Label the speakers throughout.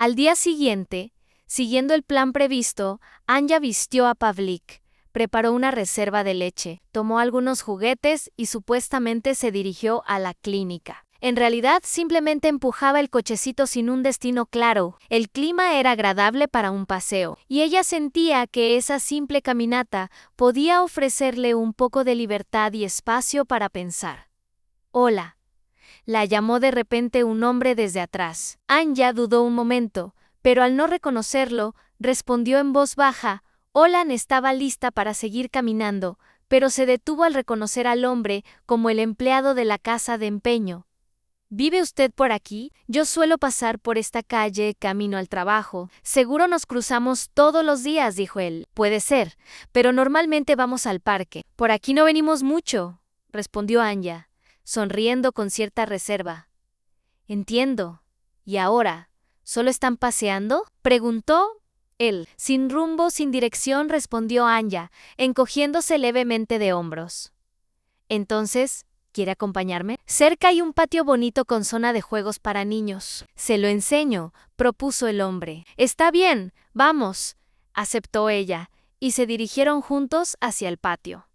Speaker 1: Al día siguiente, siguiendo el plan previsto, Anya vistió a Pavlik, preparó una reserva de leche, tomó algunos juguetes y supuestamente se dirigió a la clínica. En realidad, simplemente empujaba el cochecito sin un destino claro. El clima era agradable para un paseo, y ella sentía que esa simple caminata podía ofrecerle un poco de libertad y espacio para pensar. «Hola», la llamó de repente un hombre desde atrás. Anya dudó un momento, pero al no reconocerlo, respondió en voz baja. Olan estaba lista para seguir caminando, pero se detuvo al reconocer al hombre como el empleado de la casa de empeño. ¿Vive usted por aquí? Yo suelo pasar por esta calle camino al trabajo. Seguro nos cruzamos todos los días, dijo él. Puede ser, pero normalmente vamos al parque. Por aquí no venimos mucho, respondió Anya, sonriendo con cierta reserva. Entiendo. ¿Y ahora? ¿Solo están paseando?, preguntó él. Sin rumbo, sin dirección, respondió Anya, encogiéndose levemente de hombros. Entonces, ¿quiere acompañarme? Cerca hay un patio bonito con zona de juegos para niños. Se lo enseño, propuso el hombre. Está bien, vamos, aceptó ella, y se dirigieron juntos hacia el patio.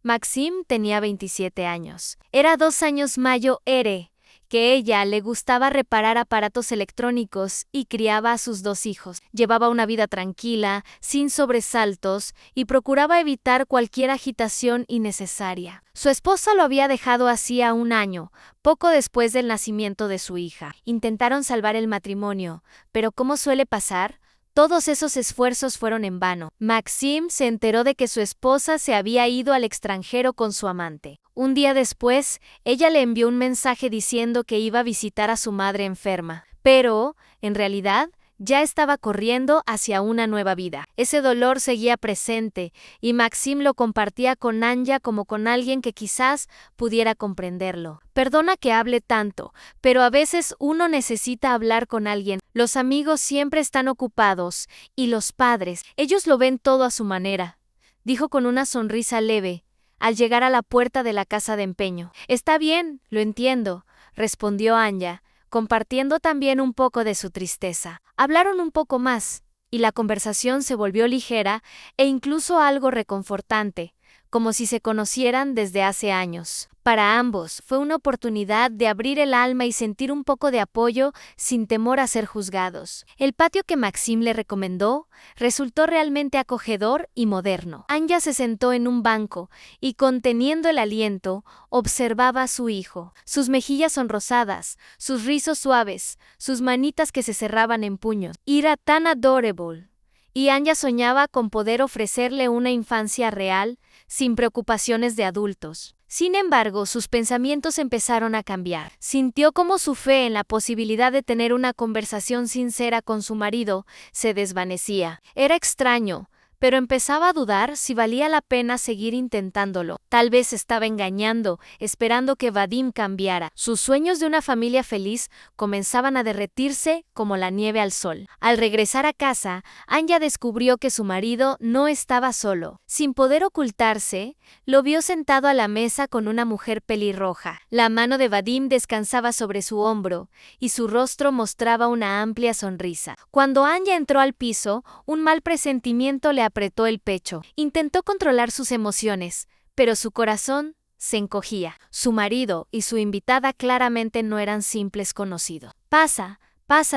Speaker 1: Maxim tenía 27 años. Era 2 años mayor que ella. Le gustaba reparar aparatos electrónicos y criaba a sus 2 hijos. Llevaba una vida tranquila, sin sobresaltos, y procuraba evitar cualquier agitación innecesaria. Su esposa lo había dejado hacía 1 año, poco después del nacimiento de su hija. Intentaron salvar el matrimonio, pero como suele pasar, todos esos esfuerzos fueron en vano. Maxim se enteró de que su esposa se había ido al extranjero con su amante. Un día después, ella le envió un mensaje diciendo que iba a visitar a su madre enferma. Pero, en realidad, ya estaba corriendo hacia una nueva vida. Ese dolor seguía presente, y Maxim lo compartía con Anya como con alguien que quizás pudiera comprenderlo. Perdona que hable tanto, pero a veces uno necesita hablar con alguien. Los amigos siempre están ocupados, y los padres, ellos lo ven todo a su manera, dijo con una sonrisa leve, al llegar a la puerta de la casa de empeño. Está bien, lo entiendo, respondió Anya, compartiendo también un poco de su tristeza. Hablaron un poco más, y la conversación se volvió ligera e incluso algo reconfortante, como si se conocieran desde hace años. Para ambos fue una oportunidad de abrir el alma y sentir un poco de apoyo sin temor a ser juzgados. El patio que Maxim le recomendó resultó realmente acogedor y moderno. Anya se sentó en un banco y, conteniendo el aliento, observaba a su hijo. Sus mejillas sonrosadas, sus rizos suaves, sus manitas que se cerraban en puños. Era tan adorable. Y Anya soñaba con poder ofrecerle una infancia real, sin preocupaciones de adultos. Sin embargo, sus pensamientos empezaron a cambiar. Sintió como su fe en la posibilidad de tener una conversación sincera con su marido se desvanecía. Era extraño, pero empezaba a dudar si valía la pena seguir intentándolo. Tal vez estaba engañando, esperando que Vadim cambiara. Sus sueños de una familia feliz comenzaban a derretirse como la nieve al sol. Al regresar a casa, Anya descubrió que su marido no estaba solo. Sin poder ocultarse, lo vio sentado a la mesa con una mujer pelirroja. La mano de Vadim descansaba sobre su hombro, y su rostro mostraba una amplia sonrisa. Cuando Anya entró al piso, un mal presentimiento le apretó el pecho. Intentó controlar sus emociones, pero su corazón se encogía. Su marido y su invitada claramente no eran simples conocidos. Pasa,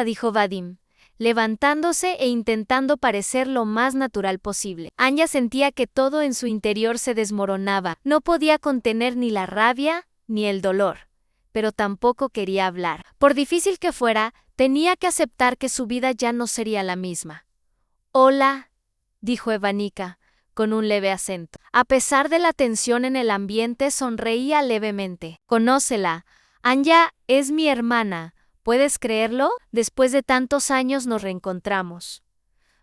Speaker 1: dijo Vadim, levantándose e intentando parecer lo más natural posible. Anya sentía que todo en su interior se desmoronaba. No podía contener ni la rabia ni el dolor, pero tampoco quería hablar. Por difícil que fuera, tenía que aceptar que su vida ya no sería la misma. Hola, dijo Evanica, con un leve acento. A pesar de la tensión en el ambiente, sonreía levemente. Conócela. Anya es mi hermana. ¿Puedes creerlo? Después de tantos años nos reencontramos.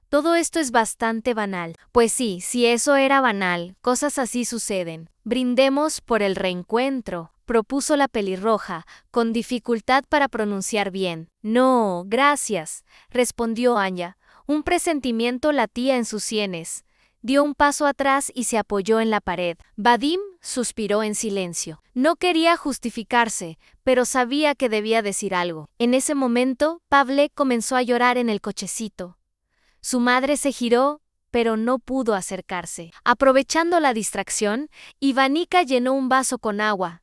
Speaker 1: Todo esto es bastante banal. Pues sí, si eso era banal, cosas así suceden. Brindemos por el reencuentro, propuso la pelirroja, con dificultad para pronunciar bien. No, gracias, respondió Anya. Un presentimiento latía en sus sienes. Dio un paso atrás y se apoyó en la pared. Vadim suspiró en silencio. No quería justificarse, pero sabía que debía decir algo. En ese momento, Pavle comenzó a llorar en el cochecito. Su madre se giró, pero no pudo acercarse. Aprovechando la distracción, Ivanica llenó un vaso con agua.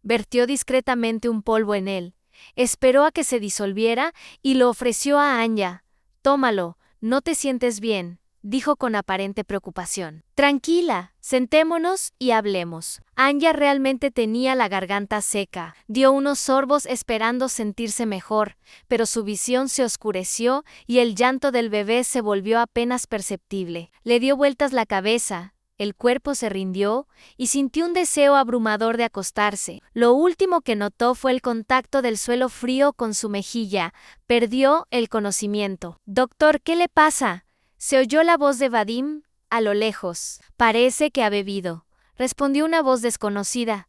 Speaker 1: Vertió discretamente un polvo en él. Esperó a que se disolviera y lo ofreció a Anya. «Tómalo, ¿no te sientes bien?», dijo con aparente preocupación. «Tranquila, sentémonos y hablemos». Anya realmente tenía la garganta seca. Dio unos sorbos esperando sentirse mejor, pero su visión se oscureció y el llanto del bebé se volvió apenas perceptible. Le dio vueltas la cabeza. El cuerpo se rindió y sintió un deseo abrumador de acostarse. Lo último que notó fue el contacto del suelo frío con su mejilla. Perdió el conocimiento. «Doctor, ¿qué le pasa?», se oyó la voz de Vadim a lo lejos. «Parece que ha bebido», respondió una voz desconocida.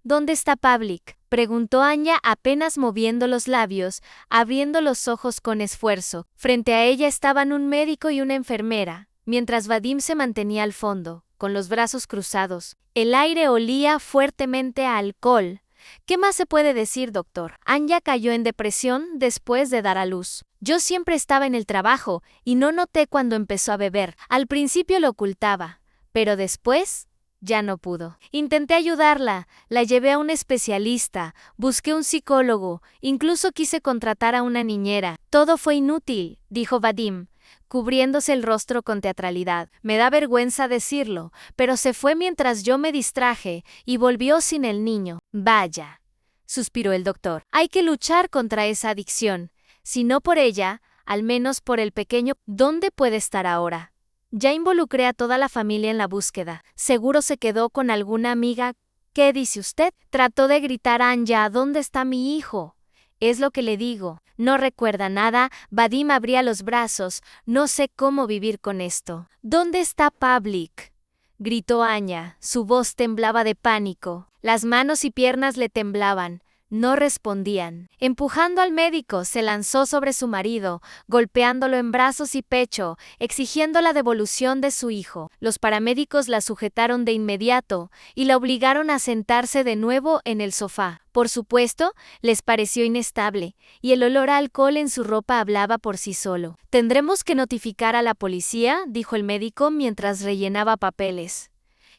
Speaker 1: «¿Dónde está Pavlik?», preguntó Anya apenas moviendo los labios, abriendo los ojos con esfuerzo. Frente a ella estaban un médico y una enfermera, mientras Vadim se mantenía al fondo, con los brazos cruzados. El aire olía fuertemente a alcohol. «¿Qué más se puede decir, doctor?». Anya cayó en depresión después de dar a luz. «Yo siempre estaba en el trabajo y no noté cuando empezó a beber. Al principio lo ocultaba, pero después ya no pudo. Intenté ayudarla, la llevé a un especialista, busqué un psicólogo, incluso quise contratar a una niñera. Todo fue inútil», dijo Vadim, cubriéndose el rostro con teatralidad. «Me da vergüenza decirlo, pero se fue mientras yo me distraje y volvió sin el niño». «Vaya», suspiró el doctor. «Hay que luchar contra esa adicción. Si no por ella, al menos por el pequeño». «¿Dónde puede estar ahora?». «Ya involucré a toda la familia en la búsqueda. Seguro se quedó con alguna amiga». «¿Qué dice usted?», trató de gritar Anya. «¿Dónde está mi hijo?». «Es lo que le digo. No recuerda nada». Vadim abría los brazos. «No sé cómo vivir con esto». «¿Dónde está Pavlik?», gritó Anya. Su voz temblaba de pánico. Las manos y piernas le temblaban. No respondían. Empujando al médico, se lanzó sobre su marido, golpeándolo en brazos y pecho, exigiendo la devolución de su hijo. Los paramédicos la sujetaron de inmediato y la obligaron a sentarse de nuevo en el sofá. Por supuesto, les pareció inestable, y el olor a alcohol en su ropa hablaba por sí solo. «Tendremos que notificar a la policía», dijo el médico mientras rellenaba papeles.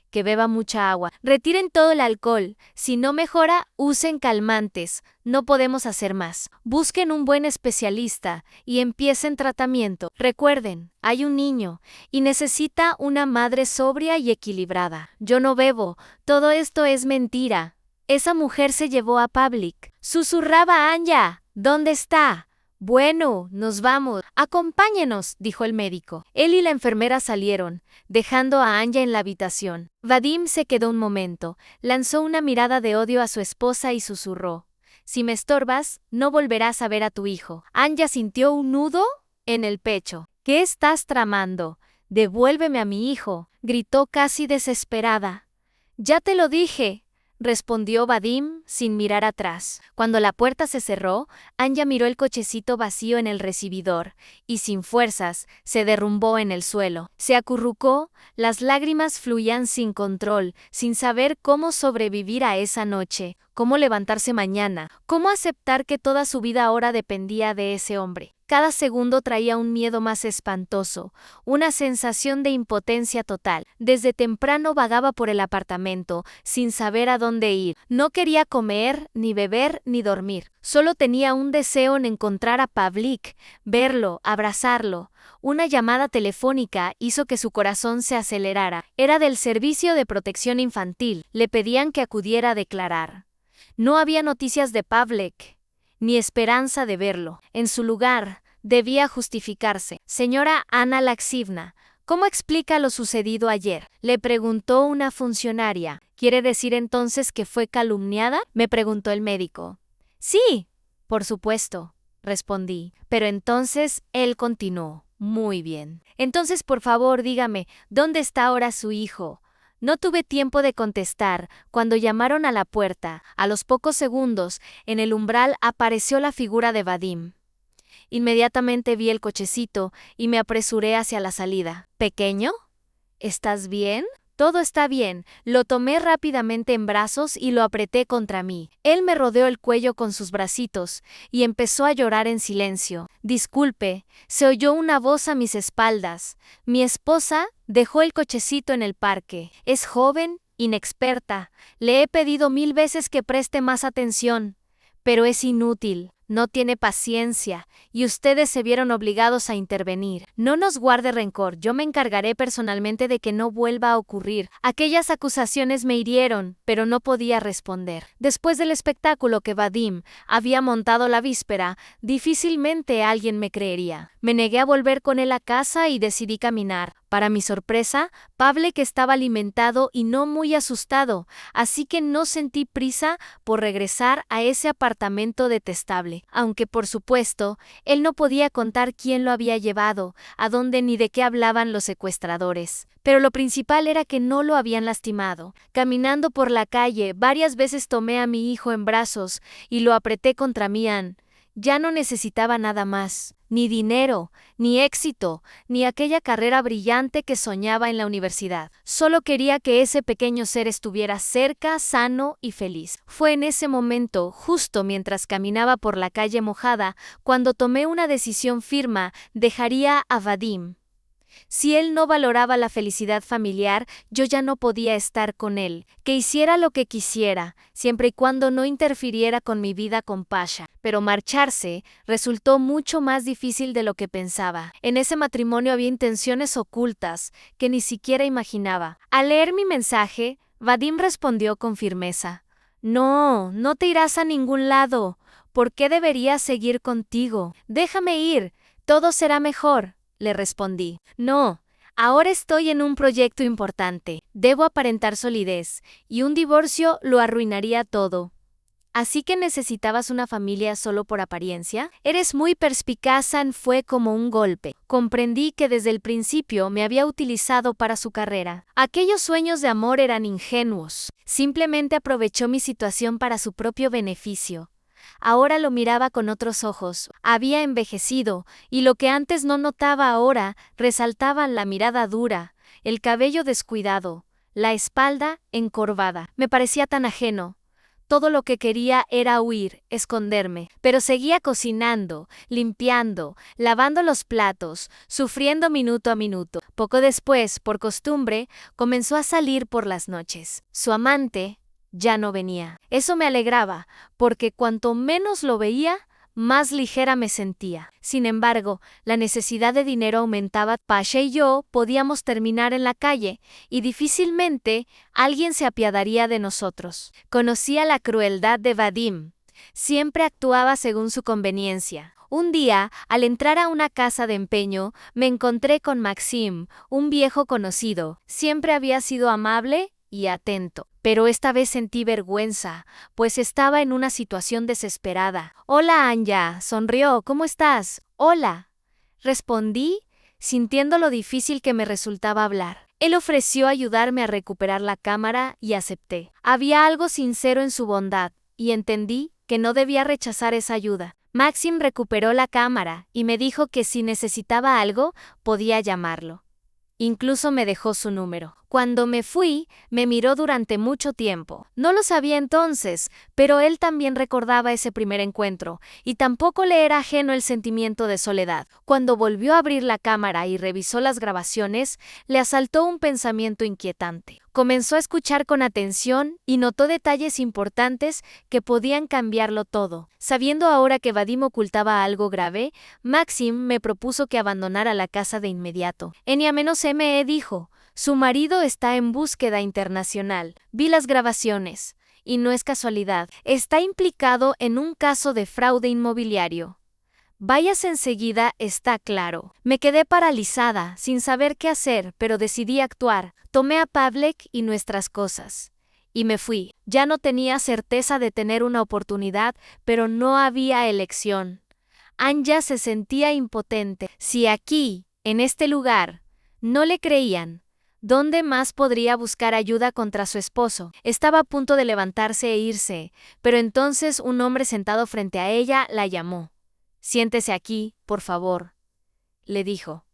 Speaker 1: «Que beba mucha agua. Retiren todo el alcohol. Si no mejora, usen calmantes. No podemos hacer más. Busquen un buen especialista y empiecen tratamiento. Recuerden, hay un niño y necesita una madre sobria y equilibrada». «Yo no bebo. Todo esto es mentira. Esa mujer se llevó a Pavlik», susurraba Anya. «¿Dónde está?». «Bueno, nos vamos». «Acompáñenos», dijo el médico. Él y la enfermera salieron, dejando a Anya en la habitación. Vadim se quedó un momento, lanzó una mirada de odio a su esposa y susurró: «Si me estorbas, no volverás a ver a tu hijo». Anya sintió un nudo en el pecho. «¿Qué estás tramando? Devuélveme a mi hijo», gritó casi desesperada. «Ya te lo dije», respondió Vadim sin mirar atrás. Cuando la puerta se cerró, Anya miró el cochecito vacío en el recibidor y, sin fuerzas, se derrumbó en el suelo. Se acurrucó, las lágrimas fluían sin control, sin saber cómo sobrevivir a esa noche, cómo levantarse mañana, cómo aceptar que toda su vida ahora dependía de ese hombre. Cada segundo traía un miedo más espantoso, una sensación de impotencia total. Desde temprano vagaba por el apartamento, sin saber a dónde ir. No quería comer, ni beber, ni dormir. Solo tenía un deseo en encontrar a Pavlik, verlo, abrazarlo. Una llamada telefónica hizo que su corazón se acelerara. Era del Servicio de Protección Infantil. Le pedían que acudiera a declarar. No había noticias de Pavlik, ni esperanza de verlo. En su lugar, debía justificarse. «Señora Anna Laxivna, ¿cómo explica lo sucedido ayer?», le preguntó una funcionaria. «¿Quiere decir entonces que fue calumniada?», me preguntó el médico. «Sí, por supuesto», respondí. Pero entonces él continuó. «Muy bien. Entonces, por favor, dígame, ¿dónde está ahora su hijo?». No tuve tiempo de contestar cuando llamaron a la puerta. A los pocos segundos, en el umbral apareció la figura de Vadim. Inmediatamente vi el cochecito y me apresuré hacia la salida. «¿Pequeño?», ¿Estás bien? Todo está bien. Lo tomé rápidamente en brazos y lo apreté contra mí. Él me rodeó el cuello con sus bracitos y empezó a llorar en silencio. Disculpe, se oyó una voz a mis espaldas. Mi esposa dejó el cochecito en el parque. Es joven, inexperta. Le he pedido 1000 veces que preste más atención. Pero es inútil. No tiene paciencia, y ustedes se vieron obligados a intervenir. No nos guarde rencor, yo me encargaré personalmente de que no vuelva a ocurrir. Aquellas acusaciones me hirieron, pero no podía responder. Después del espectáculo que Vadim había montado la víspera, difícilmente alguien me creería. Me negué a volver con él a casa y decidí caminar. Para mi sorpresa, Pavlek estaba alimentado y no muy asustado, así que no sentí prisa por regresar a ese apartamento detestable. Aunque, por supuesto, él no podía contar quién lo había llevado, a dónde ni de qué hablaban los secuestradores. Pero lo principal era que no lo habían lastimado. Caminando por la calle, varias veces tomé a mi hijo en brazos y lo apreté contra mí. Ya no necesitaba nada más, ni dinero, ni éxito, ni aquella carrera brillante que soñaba en la universidad. Solo quería que ese pequeño ser estuviera cerca, sano y feliz. Fue en ese momento, justo mientras caminaba por la calle mojada, cuando tomé una decisión firme: dejaría a Vadim. Si él no valoraba la felicidad familiar, yo ya no podía estar con él. Que hiciera lo que quisiera, siempre y cuando no interfiriera con mi vida con Pasha. Pero marcharse resultó mucho más difícil de lo que pensaba. En ese matrimonio había intenciones ocultas que ni siquiera imaginaba. Al leer mi mensaje, Vadim respondió con firmeza: No, no te irás a ningún lado. ¿Por qué debería seguir contigo? Déjame ir, todo será mejor. Le respondí. No, ahora estoy en un proyecto importante. Debo aparentar solidez, y un divorcio lo arruinaría todo. ¿Así que necesitabas una familia solo por apariencia? Eres muy perspicaz. Fue como un golpe. Comprendí que desde el principio me había utilizado para su carrera. Aquellos sueños de amor eran ingenuos. Simplemente aprovechó mi situación para su propio beneficio. Ahora lo miraba con otros ojos. Había envejecido, y lo que antes no notaba ahora resaltaba: la mirada dura, el cabello descuidado, la espalda encorvada. Me parecía tan ajeno. Todo lo que quería era huir, esconderme, pero seguía cocinando, limpiando, lavando los platos, sufriendo minuto a minuto. Poco después, por costumbre, comenzó a salir por las noches. Su amante ya no venía. Eso me alegraba, porque cuanto menos lo veía, más ligera me sentía. Sin embargo, la necesidad de dinero aumentaba. Pasha y yo podíamos terminar en la calle, y difícilmente alguien se apiadaría de nosotros. Conocía la crueldad de Vadim. Siempre actuaba según su conveniencia. Un día, al entrar a una casa de empeño, me encontré con Maxim, un viejo conocido. Siempre había sido amable y atento, pero esta vez sentí vergüenza, pues estaba en una situación desesperada. «Hola, Anya», sonrió. «¿Cómo estás?» «Hola», respondí, sintiendo lo difícil que me resultaba hablar. Él ofreció ayudarme a recuperar la cámara y acepté. Había algo sincero en su bondad, y entendí que no debía rechazar esa ayuda. Maxim recuperó la cámara y me dijo que si necesitaba algo, podía llamarlo. Incluso me dejó su número. Cuando me fui, me miró durante mucho tiempo. No lo sabía entonces, pero él también recordaba ese primer encuentro, y tampoco le era ajeno el sentimiento de soledad. Cuando volvió a abrir la cámara y revisó las grabaciones, le asaltó un pensamiento inquietante. Comenzó a escuchar con atención y notó detalles importantes que podían cambiarlo todo. Sabiendo ahora que Vadim ocultaba algo grave, Maxim me propuso que abandonara la casa de inmediato. N-me dijo: «Su marido está en búsqueda internacional. Vi las grabaciones. Y no es casualidad. Está implicado en un caso de fraude inmobiliario. Váyase enseguida, está claro». Me quedé paralizada, sin saber qué hacer, pero decidí actuar. Tomé a Pavlek y nuestras cosas. Y me fui. Ya no tenía certeza de tener una oportunidad, pero no había elección. Anya se sentía impotente. Si aquí, en este lugar, no le creían, ¿dónde más podría buscar ayuda contra su esposo? Estaba a punto de levantarse e irse, pero entonces un hombre sentado frente a ella la llamó. «Siéntese aquí, por favor», le dijo.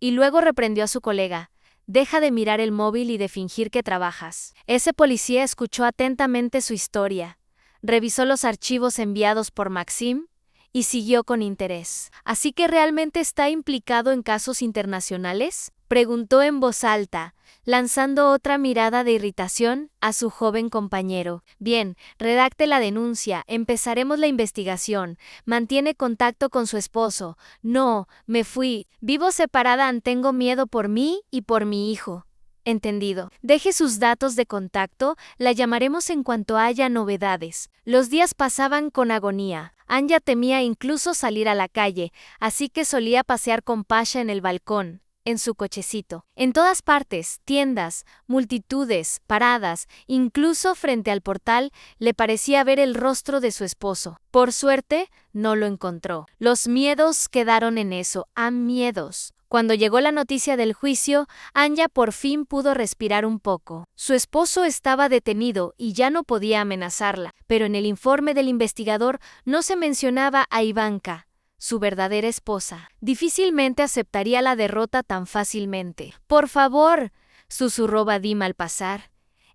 Speaker 1: Y luego reprendió a su colega. deja de mirar el móvil y de fingir que trabajas. Ese policía escuchó atentamente su historia, revisó los archivos enviados por Maxim y siguió con interés. ¿Así que realmente está implicado en casos internacionales?, preguntó en voz alta, lanzando otra mirada de irritación a su joven compañero. Bien, redacte la denuncia, empezaremos la investigación. Mantiene contacto con su esposo. No, me fui. Vivo separada, tengo miedo por mí y por mi hijo. Entendido. Deje sus datos de contacto, la llamaremos en cuanto haya novedades. Los días pasaban con agonía. Anya temía incluso salir a la calle, así que solía pasear con Pasha en el balcón, en su cochecito. En todas partes, tiendas, multitudes, paradas, incluso frente al portal, le parecía ver el rostro de su esposo. Por suerte, no lo encontró. Los miedos quedaron en eso, miedos. Cuando llegó la noticia del juicio, Anya por fin pudo respirar un poco. Su esposo estaba detenido y ya no podía amenazarla, pero en el informe del investigador no se mencionaba a Ivanka, su verdadera esposa. Difícilmente aceptaría la derrota tan fácilmente. «Por favor», susurró Vadim al pasar.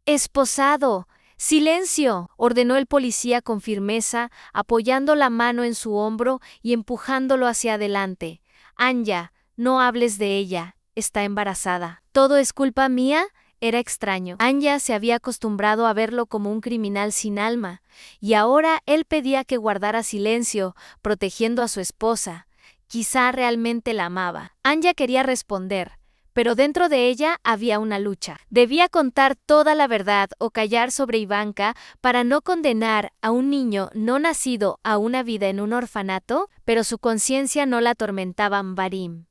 Speaker 1: «Esposado». «Silencio», ordenó el policía con firmeza, apoyando la mano en su hombro y empujándolo hacia adelante. «Anya, no hables de ella, está embarazada». «¿Todo es culpa mía?». Era extraño. Anya se había acostumbrado a verlo como un criminal sin alma, y ahora él pedía que guardara silencio, protegiendo a su esposa. Quizá realmente la amaba. Anya quería responder, pero dentro de ella había una lucha. Debía contar toda la verdad o callar sobre Ivanka para no condenar a un niño no nacido a una vida en un orfanato, pero su conciencia no la atormentaba Vadim.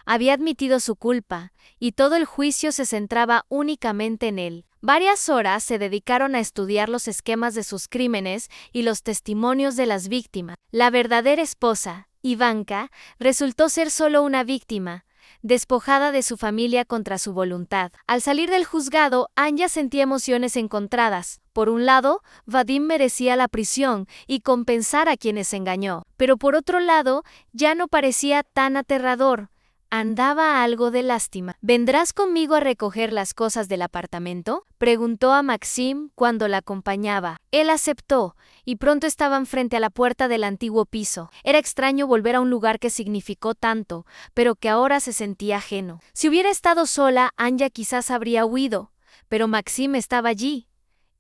Speaker 1: Había admitido su culpa, y todo el juicio se centraba únicamente en él. Varias horas se dedicaron a estudiar los esquemas de sus crímenes y los testimonios de las víctimas. La verdadera esposa, Ivanka, resultó ser solo una víctima, despojada de su familia contra su voluntad. Al salir del juzgado, Anya sentía emociones encontradas. Por un lado, Vadim merecía la prisión y compensar a quienes engañó, pero por otro lado, ya no parecía tan aterrador. Andaba algo de lástima. «¿Vendrás conmigo a recoger las cosas del apartamento?», preguntó a Maxim cuando la acompañaba. Él aceptó, y pronto estaban frente a la puerta del antiguo piso. Era extraño volver a un lugar que significó tanto, pero que ahora se sentía ajeno. Si hubiera estado sola, Anya quizás habría huido, pero Maxim estaba allí,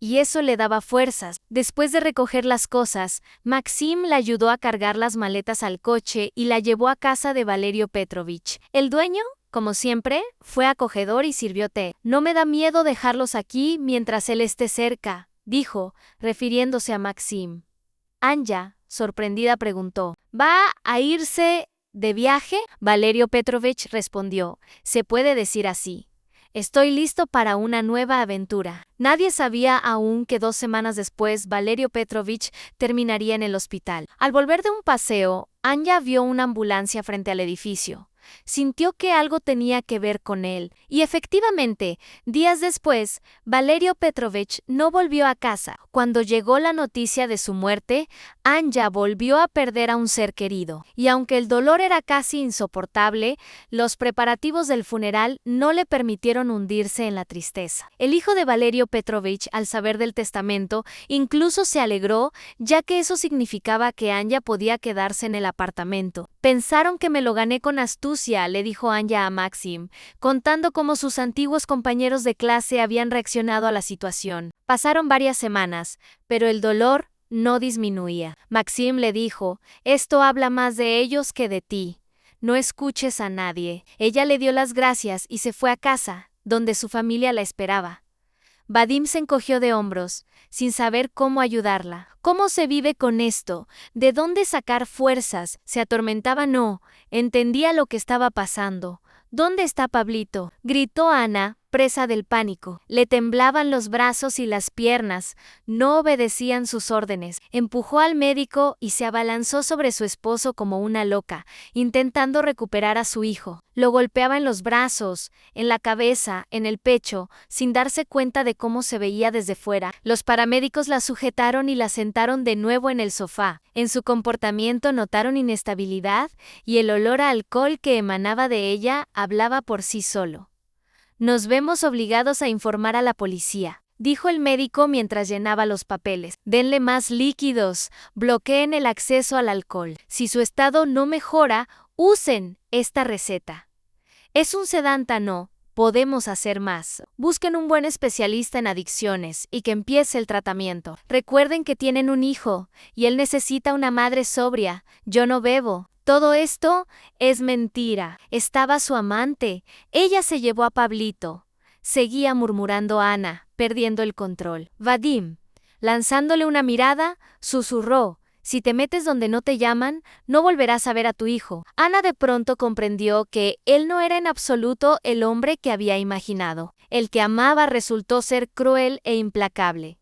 Speaker 1: y eso le daba fuerzas. Después de recoger las cosas, Maxim la ayudó a cargar las maletas al coche y la llevó a casa de Valerio Petrovich. El dueño, como siempre, fue acogedor y sirvió té. «No me da miedo dejarlos aquí mientras él esté cerca», dijo, refiriéndose a Maxim. Anya, sorprendida, preguntó: «¿Va a irse de viaje?». Valerio Petrovich respondió: «Se puede decir así. Estoy listo para una nueva aventura». Nadie sabía aún que 2 semanas después Valerio Petrovich terminaría en el hospital. Al volver de un paseo, Anya vio una ambulancia frente al edificio. Sintió que algo tenía que ver con él, y efectivamente, días después, Valerio Petrovich no volvió a casa. Cuando llegó la noticia de su muerte, Anya volvió a perder a un ser querido, y aunque el dolor era casi insoportable, los preparativos del funeral no le permitieron hundirse en la tristeza. El hijo de Valerio Petrovich, al saber del testamento, incluso se alegró, ya que eso significaba que Anya podía quedarse en el apartamento. «Pensaron que me lo gané con astucia», le dijo Anya a Maxim, contando cómo sus antiguos compañeros de clase habían reaccionado a la situación. Pasaron varias semanas, pero el dolor no disminuía. Maxim le dijo: «Esto habla más de ellos que de ti. No escuches a nadie». Ella le dio las gracias y se fue a casa, donde su familia la esperaba. Vadim se encogió de hombros, sin saber cómo ayudarla. ¿Cómo se vive con esto? ¿De dónde sacar fuerzas? Se atormentaba. No, entendía lo que estaba pasando. «¿Dónde está Pablito?», gritó Ana, presa del pánico. Le temblaban los brazos y las piernas, no obedecían sus órdenes. Empujó al médico y se abalanzó sobre su esposo como una loca, intentando recuperar a su hijo. Lo golpeaba en los brazos, en la cabeza, en el pecho, sin darse cuenta de cómo se veía desde fuera. Los paramédicos la sujetaron y la sentaron de nuevo en el sofá. En su comportamiento notaron inestabilidad, y el olor a alcohol que emanaba de ella hablaba por sí solo. Nos vemos obligados a informar a la policía, dijo el médico mientras llenaba los papeles. Denle más líquidos, bloqueen el acceso al alcohol. Si su estado no mejora, usen esta receta. Es un sedante, no. Podemos hacer más. Busquen un buen especialista en adicciones y que empiece el tratamiento. Recuerden que tienen un hijo y él necesita una madre sobria. Yo no bebo. Todo esto es mentira. Estaba su amante. Ella se llevó a Pablito. Seguía murmurando Ana, perdiendo el control. Vadim, lanzándole una mirada, susurró: si te metes donde no te llaman, no volverás a ver a tu hijo. Ana de pronto comprendió que él no era en absoluto el hombre que había imaginado. El que amaba resultó ser cruel e implacable.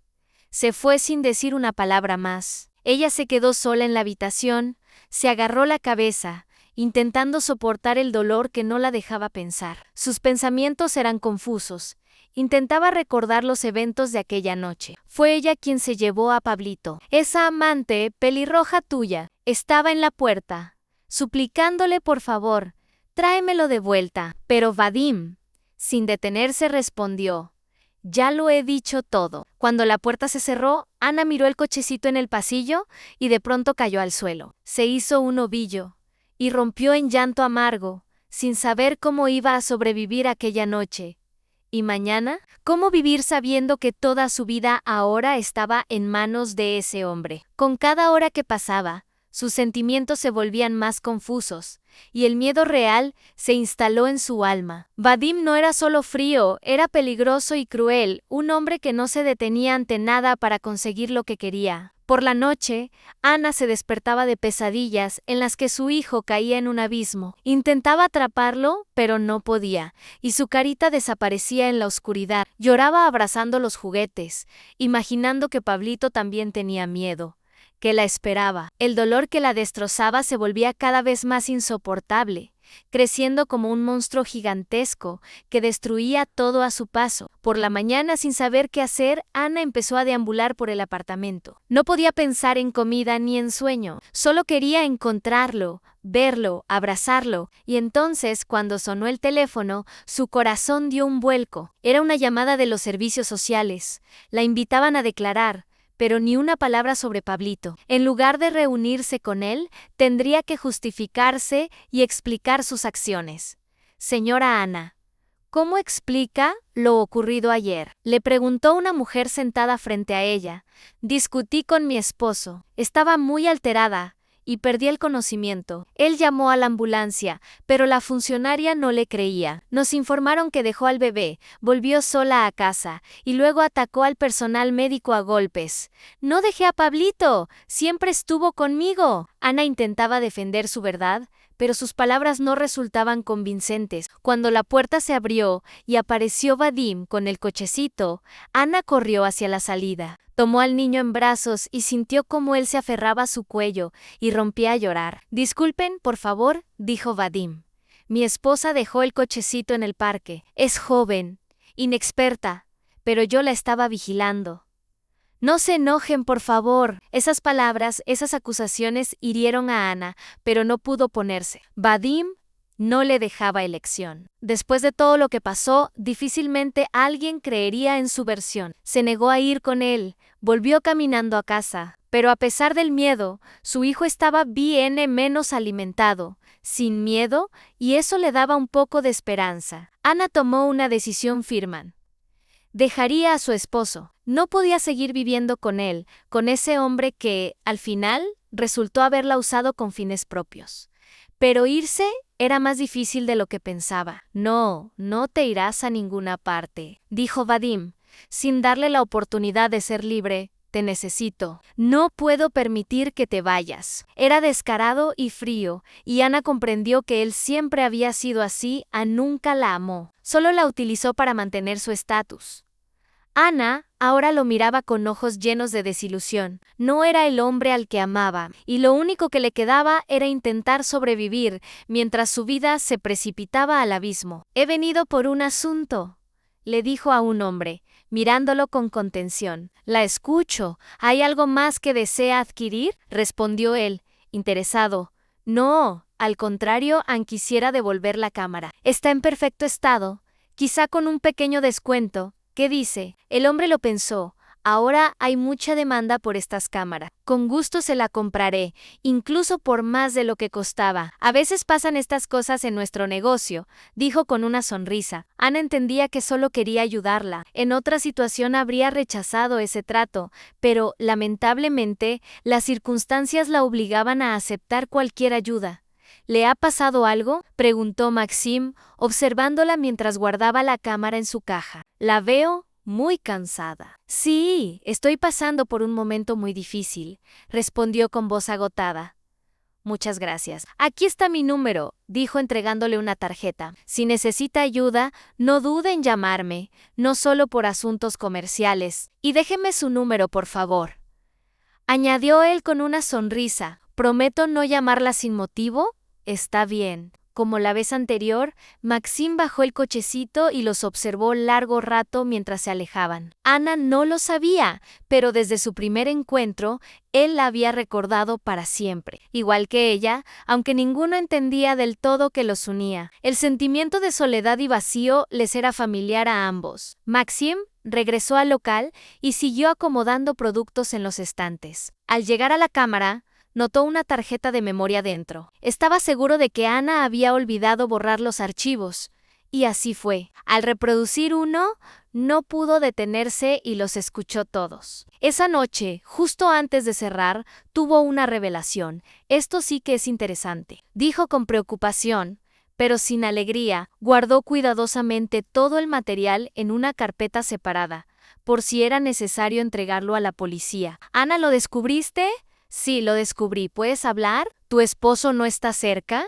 Speaker 1: Se fue sin decir una palabra más. Ella se quedó sola en la habitación, se agarró la cabeza, intentando soportar el dolor que no la dejaba pensar. Sus pensamientos eran confusos. Intentaba recordar los eventos de aquella noche. Fue ella quien se llevó a Pablito. Esa amante pelirroja tuya estaba en la puerta, suplicándole por favor, tráemelo de vuelta. Pero Vadim, sin detenerse, respondió: ya lo he dicho todo. Cuando la puerta se cerró, Ana miró el cochecito en el pasillo y de pronto cayó al suelo. Se hizo un ovillo y rompió en llanto amargo, sin saber cómo iba a sobrevivir aquella noche. ¿Y mañana? ¿Cómo vivir sabiendo que toda su vida ahora estaba en manos de ese hombre? Con cada hora que pasaba, sus sentimientos se volvían más confusos, y el miedo real se instaló en su alma. Vadim no era solo frío, era peligroso y cruel, un hombre que no se detenía ante nada para conseguir lo que quería. Por la noche, Ana se despertaba de pesadillas en las que su hijo caía en un abismo. Intentaba atraparlo, pero no podía, y su carita desaparecía en la oscuridad. Lloraba abrazando los juguetes, imaginando que Pablito también tenía miedo, que la esperaba. El dolor que la destrozaba se volvía cada vez más insoportable, creciendo como un monstruo gigantesco que destruía todo a su paso. Por la mañana, sin saber qué hacer, Ana empezó a deambular por el apartamento. No podía pensar en comida ni en sueño, solo quería encontrarlo, verlo, abrazarlo, y entonces, cuando sonó el teléfono, su corazón dio un vuelco. Era una llamada de los servicios sociales. La invitaban a declarar, pero ni una palabra sobre Pablito. En lugar de reunirse con él, tendría que justificarse y explicar sus acciones. Señora Ana, ¿cómo explica lo ocurrido ayer?, le preguntó una mujer sentada frente a ella. Discutí con mi esposo. Estaba muy alterada y perdí el conocimiento. Él llamó a la ambulancia, pero la funcionaria no le creía. Nos informaron que dejó al bebé, volvió sola a casa y luego atacó al personal médico a golpes. No dejé a Pablito, siempre estuvo conmigo. Ana intentaba defender su verdad, pero sus palabras no resultaban convincentes. Cuando la puerta se abrió y apareció Vadim con el cochecito, Ana corrió hacia la salida. Tomó al niño en brazos y sintió cómo él se aferraba a su cuello y rompía a llorar. Disculpen, por favor, dijo Vadim. Mi esposa dejó el cochecito en el parque. Es joven, inexperta, pero yo la estaba vigilando. No se enojen, por favor. Esas palabras, esas acusaciones hirieron a Ana, pero no pudo oponerse. Vadim no le dejaba elección. Después de todo lo que pasó, difícilmente alguien creería en su versión. Se negó a ir con él, volvió caminando a casa, pero a pesar del miedo, su hijo estaba bien menos alimentado, sin miedo, y eso le daba un poco de esperanza. Ana tomó una decisión firme. Dejaría a su esposo. No podía seguir viviendo con él, con ese hombre que, al final, resultó haberla usado con fines propios. Pero irse era más difícil de lo que pensaba. No, no te irás a ninguna parte, dijo Vadim, sin darle la oportunidad de ser libre. Te necesito. No puedo permitir que te vayas. Era descarado y frío, y Ana comprendió que él siempre había sido así. Nunca la amó. Solo la utilizó para mantener su estatus. Ana ahora lo miraba con ojos llenos de desilusión. No era el hombre al que amaba, y lo único que le quedaba era intentar sobrevivir mientras su vida se precipitaba al abismo. He venido por un asunto, le dijo a un hombre, mirándolo con contención. La escucho. ¿Hay algo más que desea adquirir?, respondió él, interesado. No, al contrario, quisiera devolver la cámara. Está en perfecto estado. quizá con un pequeño descuento. ¿Qué dice? El hombre lo pensó. Ahora hay mucha demanda por estas cámaras. Con gusto se la compraré, incluso por más de lo que costaba. A veces pasan estas cosas en nuestro negocio, dijo con una sonrisa. Ana entendía que solo quería ayudarla. En otra situación habría rechazado ese trato, pero, lamentablemente, las circunstancias la obligaban a aceptar cualquier ayuda. ¿Le ha pasado algo?, preguntó Maxim, observándola mientras guardaba la cámara en su caja. La veo muy cansada. Sí, estoy pasando por un momento muy difícil, respondió con voz agotada. Muchas gracias. Aquí está mi número, dijo entregándole una tarjeta. Si necesita ayuda, no dude en llamarme, no solo por asuntos comerciales. Y déjeme su número, por favor. Añadió él con una sonrisa. ¿Prometo no llamarla sin motivo? Está bien. Como la vez anterior, Maxim bajó el cochecito y los observó largo rato mientras se alejaban. Ana no lo sabía, pero desde su primer encuentro, él la había recordado para siempre. Igual que ella, aunque ninguno entendía del todo que los unía. El sentimiento de soledad y vacío les era familiar a ambos. Maxim regresó al local y siguió acomodando productos en los estantes. Al llegar a la cámara, notó una tarjeta de memoria dentro. Estaba seguro de que Ana había olvidado borrar los archivos. Y así fue. Al reproducir uno, no pudo detenerse y los escuchó todos. Esa noche, justo antes de cerrar, tuvo una revelación. Esto sí que es interesante, dijo con preocupación, pero sin alegría. Guardó cuidadosamente todo el material en una carpeta separada, por si era necesario entregarlo a la policía. «Ana, ¿lo descubriste?» «Sí, lo descubrí. ¿Puedes hablar? ¿Tu esposo no está cerca?»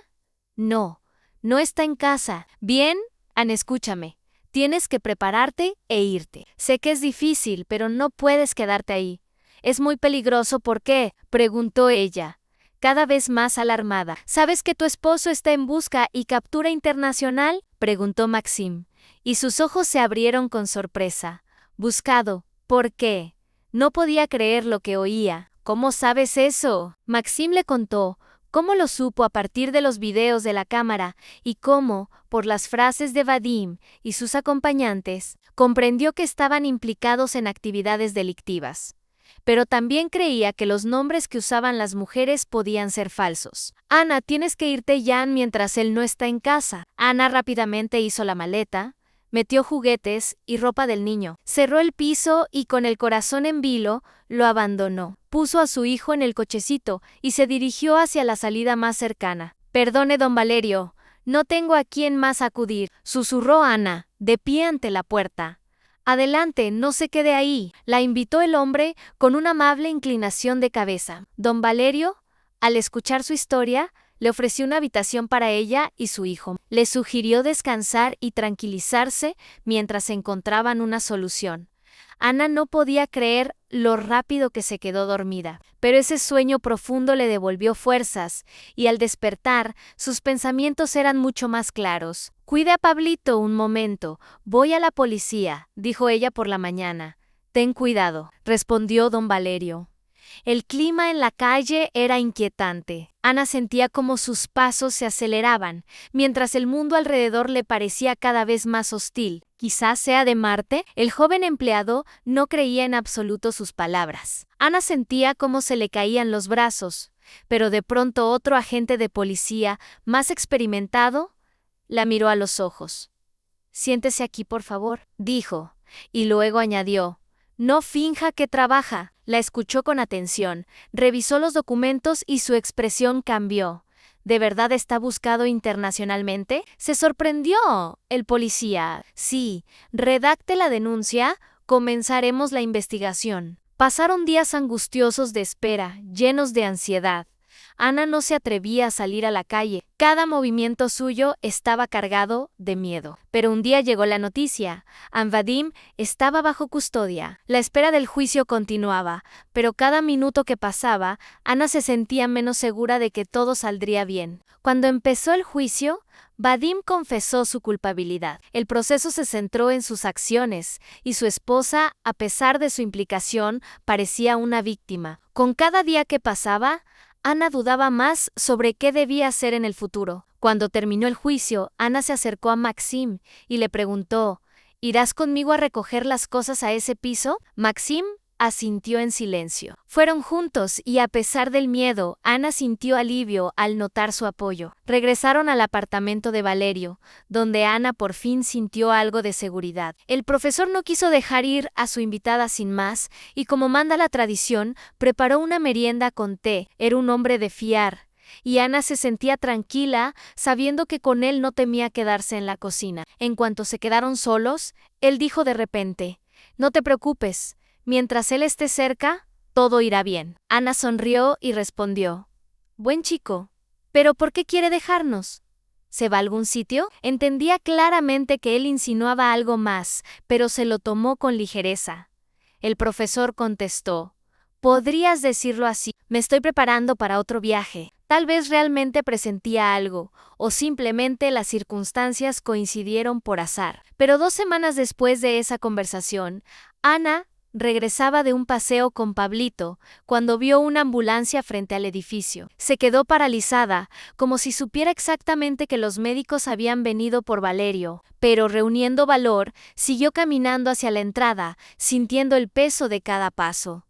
Speaker 1: «No, no está en casa». «Bien, Ana, escúchame. Tienes que prepararte e irte. Sé que es difícil, pero no puedes quedarte ahí. Es muy peligroso». «¿Por qué?», preguntó ella, cada vez más alarmada. «¿Sabes que tu esposo está en busca y captura internacional?», preguntó Maxim, y sus ojos se abrieron con sorpresa. «¿Buscado? ¿Por qué?». No podía creer lo que oía. «¿Cómo sabes eso?». Maxim le contó cómo lo supo a partir de los videos de la cámara y cómo, por las frases de Vadim y sus acompañantes, comprendió que estaban implicados en actividades delictivas. Pero también creía que los nombres que usaban las mujeres podían ser falsos. «Ana, tienes que irte ya mientras él no está en casa». Ana rápidamente hizo la maleta, metió juguetes y ropa del niño, cerró el piso y con el corazón en vilo, lo abandonó. Puso a su hijo en el cochecito y se dirigió hacia la salida más cercana. «Perdone, don Valerio, no tengo a quién más acudir», susurró Ana, de pie ante la puerta. «Adelante, no se quede ahí», la invitó el hombre con una amable inclinación de cabeza. Don Valerio, al escuchar su historia, le ofreció una habitación para ella y su hijo. Le sugirió descansar y tranquilizarse mientras encontraban una solución. Ana no podía creer lo rápido que se quedó dormida, pero ese sueño profundo le devolvió fuerzas, y al despertar, sus pensamientos eran mucho más claros. «Cuide a Pablito un momento, voy a la policía», dijo ella por la mañana. «Ten cuidado», respondió don Valerio. El clima en la calle era inquietante. Ana sentía como sus pasos se aceleraban, mientras el mundo alrededor le parecía cada vez más hostil. «Quizás sea de Marte». El joven empleado no creía en absoluto sus palabras. Ana sentía cómo se le caían los brazos, pero de pronto otro agente de policía, más experimentado, la miró a los ojos. «Siéntese aquí, por favor», dijo, y luego añadió, «No finja que trabaja». La escuchó con atención, revisó los documentos y su expresión cambió. «¿De verdad está buscado internacionalmente?», se sorprendió el policía. «Sí, redacte la denuncia, comenzaremos la investigación». Pasaron días angustiosos de espera, llenos de ansiedad. Ana no se atrevía a salir a la calle. Cada movimiento suyo estaba cargado de miedo. Pero un día llegó la noticia. Vadim estaba bajo custodia. La espera del juicio continuaba, pero cada minuto que pasaba, Ana se sentía menos segura de que todo saldría bien. Cuando empezó el juicio, Vadim confesó su culpabilidad. El proceso se centró en sus acciones, y su esposa, a pesar de su implicación, parecía una víctima. Con cada día que pasaba, Ana dudaba más sobre qué debía hacer en el futuro. Cuando terminó el juicio, Ana se acercó a Maxim y le preguntó, ¿irás conmigo a recoger las cosas a ese piso? Maxim asintió en silencio. Fueron juntos y a pesar del miedo, Ana sintió alivio al notar su apoyo. Regresaron al apartamento de Valerio, donde Ana por fin sintió algo de seguridad. El profesor no quiso dejar ir a su invitada sin más, y como manda la tradición, preparó una merienda con té. Era un hombre de fiar, y Ana se sentía tranquila, sabiendo que con él no temía quedarse en la cocina. En cuanto se quedaron solos, él dijo de repente, «No te preocupes. Mientras él esté cerca, todo irá bien». Ana sonrió y respondió, «Buen chico, ¿pero por qué quiere dejarnos? ¿Se va a algún sitio?». Entendía claramente que él insinuaba algo más, pero se lo tomó con ligereza. El profesor contestó, «Podrías decirlo así. Me estoy preparando para otro viaje». Tal vez realmente presentía algo, o simplemente las circunstancias coincidieron por azar. Pero 2 semanas después de esa conversación, Ana regresaba de un paseo con Pablito cuando vio una ambulancia frente al edificio. Se quedó paralizada, como si supiera exactamente que los médicos habían venido por Valerio, pero reuniendo valor, siguió caminando hacia la entrada, sintiendo el peso de cada paso.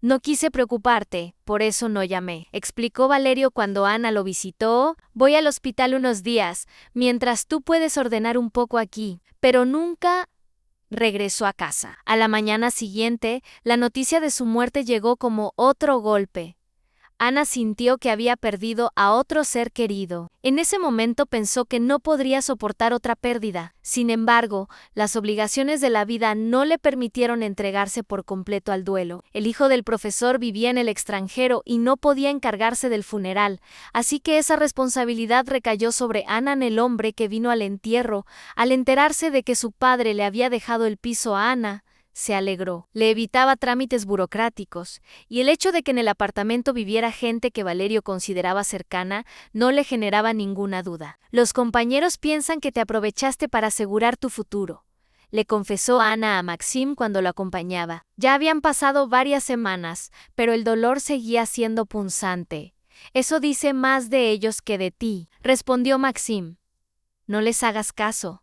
Speaker 1: «No quise preocuparte, por eso no llamé», explicó Valerio cuando Ana lo visitó. «Voy al hospital unos días, mientras tú puedes ordenar un poco aquí», pero nunca regresó a casa. A la mañana siguiente, la noticia de su muerte llegó como otro golpe. Ana sintió que había perdido a otro ser querido. En ese momento pensó que no podría soportar otra pérdida. Sin embargo, las obligaciones de la vida no le permitieron entregarse por completo al duelo. El hijo del profesor vivía en el extranjero y no podía encargarse del funeral, así que esa responsabilidad recayó sobre Ana, el hombre que vino al entierro. Al enterarse de que su padre le había dejado el piso a Ana, se alegró. Le evitaba trámites burocráticos, y el hecho de que en el apartamento viviera gente que Valerio consideraba cercana no le generaba ninguna duda. «Los compañeros piensan que te aprovechaste para asegurar tu futuro», le confesó Ana a Maxim cuando lo acompañaba. Ya habían pasado varias semanas, pero el dolor seguía siendo punzante. «Eso dice más de ellos que de ti», respondió Maxim. «No les hagas caso.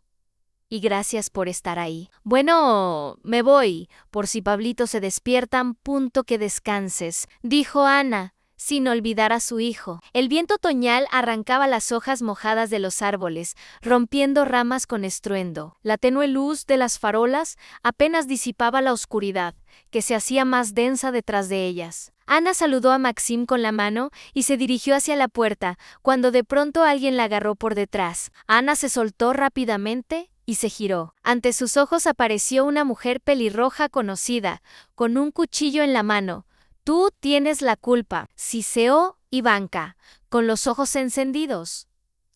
Speaker 1: Y gracias por estar ahí». «Bueno, me voy, por si Pablito se despierta, que descanses», dijo Ana, sin olvidar a su hijo. El viento otoñal arrancaba las hojas mojadas de los árboles, rompiendo ramas con estruendo. La tenue luz de las farolas apenas disipaba la oscuridad, que se hacía más densa detrás de ellas. Ana saludó a Maxim con la mano y se dirigió hacia la puerta, cuando de pronto alguien la agarró por detrás. Ana se soltó rápidamente y se giró. Ante sus ojos apareció una mujer pelirroja conocida, con un cuchillo en la mano. «Tú tienes la culpa», siseó Ivanka, con los ojos encendidos.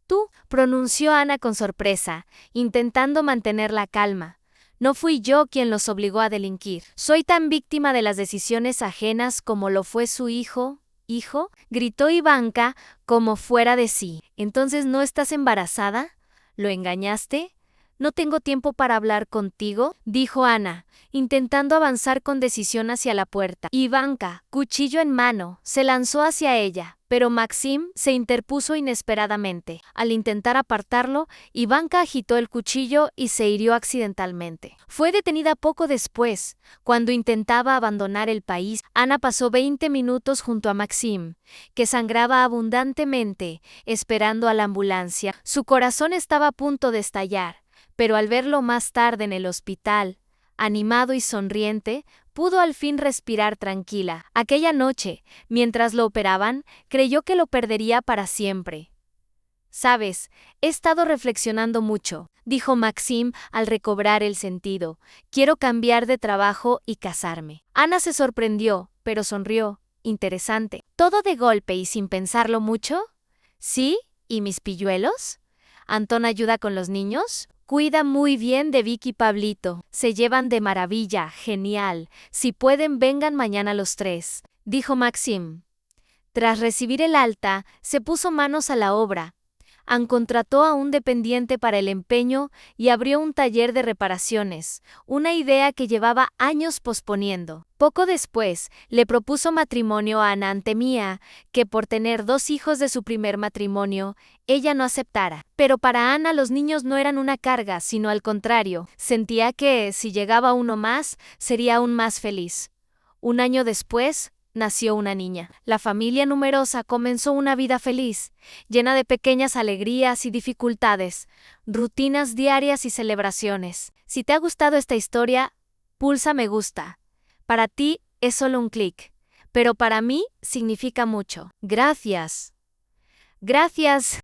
Speaker 1: «¿Tú?», pronunció Ana con sorpresa, intentando mantener la calma. «No fui yo quien los obligó a delinquir. Soy tan víctima de las decisiones ajenas como lo fue su hijo». «¿Hijo?», gritó Ivanka, como fuera de sí. «¿Entonces no estás embarazada? ¿Lo engañaste?». «No tengo tiempo para hablar contigo», dijo Ana, intentando avanzar con decisión hacia la puerta. Ivanka, cuchillo en mano, se lanzó hacia ella, pero Maxim se interpuso inesperadamente. Al intentar apartarlo, Ivanka agitó el cuchillo y se hirió accidentalmente. Fue detenida poco después. Cuando intentaba abandonar el país, Ana pasó 20 minutos junto a Maxim, que sangraba abundantemente, esperando a la ambulancia. Su corazón estaba a punto de estallar, pero al verlo más tarde en el hospital, animado y sonriente, pudo al fin respirar tranquila. Aquella noche, mientras lo operaban, creyó que lo perdería para siempre. «Sabes, he estado reflexionando mucho», dijo Maxim al recobrar el sentido. «Quiero cambiar de trabajo y casarme». Ana se sorprendió, pero sonrió. «Interesante. ¿Todo de golpe y sin pensarlo mucho?». «Sí, ¿y mis pilluelos? ¿Antón ayuda con los niños?». «Cuida muy bien de Vicky y Pablito. Se llevan de maravilla, genial. Si pueden, vengan mañana los 3», dijo Maxim. Tras recibir el alta, se puso manos a la obra. Ann contrató a un dependiente para el empeño y abrió un taller de reparaciones, una idea que llevaba años posponiendo. Poco después, le propuso matrimonio a Ann. Temía que por tener 2 hijos de su primer matrimonio, ella no aceptara. Pero para Ana los niños no eran una carga, sino al contrario, sentía que, si llegaba uno más, sería aún más feliz. Un año después, nació una niña. La familia numerosa comenzó una vida feliz, llena de pequeñas alegrías y dificultades, rutinas diarias y celebraciones. Si te ha gustado esta historia, pulsa me gusta. Para ti es solo un clic, pero para mí significa mucho. Gracias. Gracias.